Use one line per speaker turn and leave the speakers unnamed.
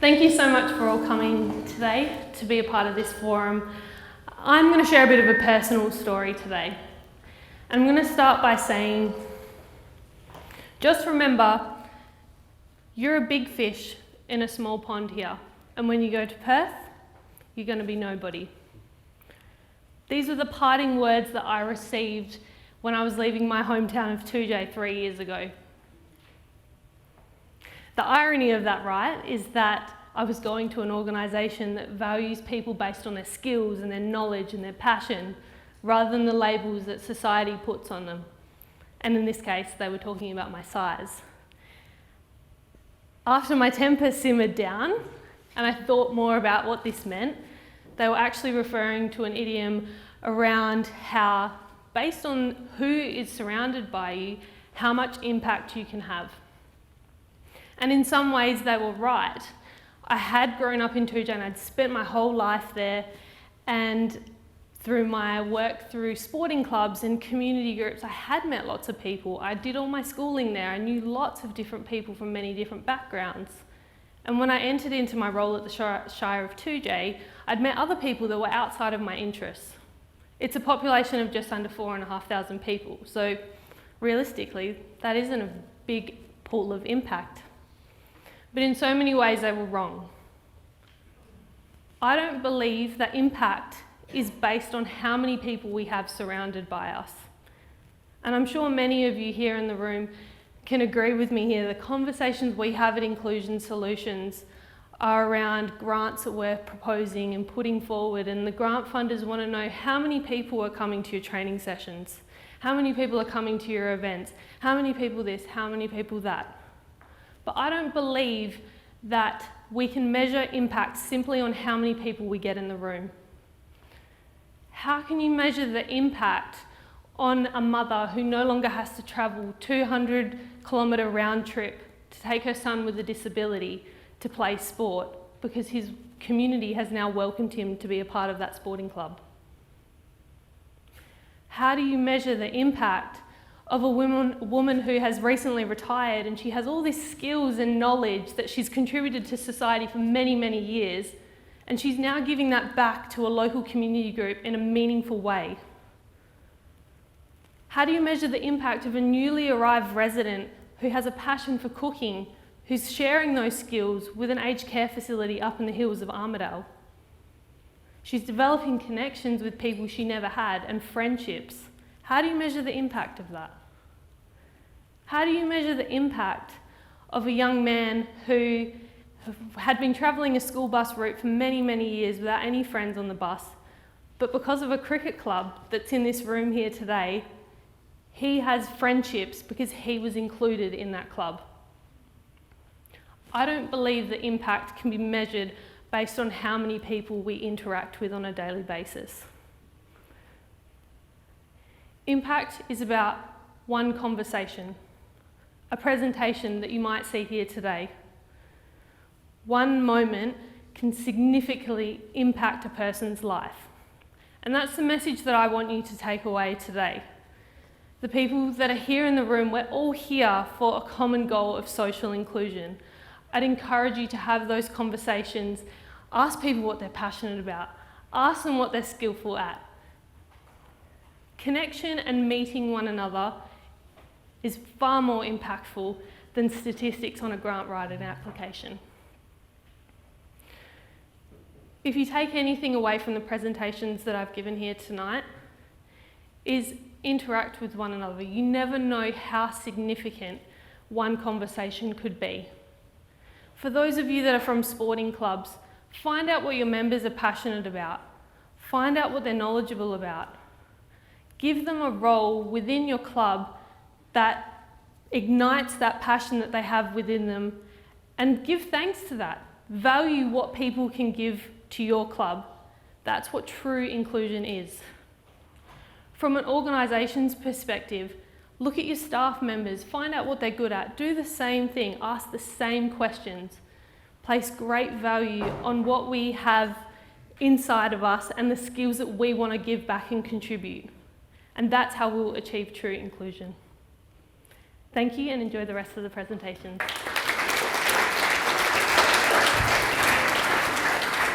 Thank you so much for all coming today to be a part of this forum. I'm going to share a bit of a personal story today. I'm going to start by saying, just remember, you're a big fish in a small pond here, and when you go to Perth, you're going to be nobody. These were the parting words that I received when I was leaving my hometown of 2J 3 years ago. The irony of that, right, is that I was going to an organisation that values people based on their skills and their knowledge and their passion, rather than the labels that society puts on them. And in this case, they were talking about my size. After my temper simmered down, and I thought more about what this meant, they were actually referring to an idiom around how, based on who is surrounded by you, how much impact you can have. And in some ways they were right. I had grown up in 2J and I'd spent my whole life there, and through my work through sporting clubs and community groups, I had met lots of people. I did all my schooling there. I knew lots of different people from many different backgrounds. And when I entered into my role at the Shire of 2J, I'd met other people that were outside of my interests. It's a population of just under 4,500 people, so realistically, that isn't a big pool of impact. But in so many ways, they were wrong. I don't believe that impact is based on how many people we have surrounded by us. And I'm sure many of you here in the room can agree with me here. The conversations we have at Inclusion Solutions are around grants that we're proposing and putting forward, and the grant funders want to know how many people are coming to your training sessions, how many people are coming to your events, how many people this, how many people that. But I don't believe that we can measure impact simply on how many people we get in the room. How can you measure the impact on a mother who no longer has to travel 200-kilometre round trip to take her son with a disability to play sport because his community has now welcomed him to be a part of that sporting club? How do you measure the impact of a woman who has recently retired and she has all these skills and knowledge that she's contributed to society for many, many years, and she's now giving that back to a local community group in a meaningful way? How do you measure the impact of a newly arrived resident who has a passion for cooking, who's sharing those skills with an aged care facility up in the hills of Armidale? She's developing connections with people she never had and friendships. How do you measure the impact of that? How do you measure the impact of a young man who had been travelling a school bus route for many, many years without any friends on the bus, but because of a cricket club that's in this room here today, he has friendships because he was included in that club? I don't believe the impact can be measured based on how many people we interact with on a daily basis. Impact is about one conversation, a presentation that you might see here today. One moment can significantly impact a person's life. And that's the message that I want you to take away today. The people that are here in the room, we're all here for a common goal of social inclusion. I'd encourage you to have those conversations. Ask people what they're passionate about. Ask them what they're skillful at. Connection and meeting one another is far more impactful than statistics on a grant writing application. If you take anything away from the presentations that I've given here tonight, is interact with one another. You never know how significant one conversation could be. For those of you that are from sporting clubs, find out what your members are passionate about. Find out what they're knowledgeable about. Give them a role within your club that ignites that passion that they have within them, and give thanks to that. Value what people can give to your club. That's what true inclusion is. From an organisation's perspective, look at your staff members, find out what they're good at, do the same thing, ask the same questions. Place great value on what we have inside of us and the skills that we want to give back and contribute. And that's how we'll achieve true inclusion. Thank you, and enjoy the rest of the presentation.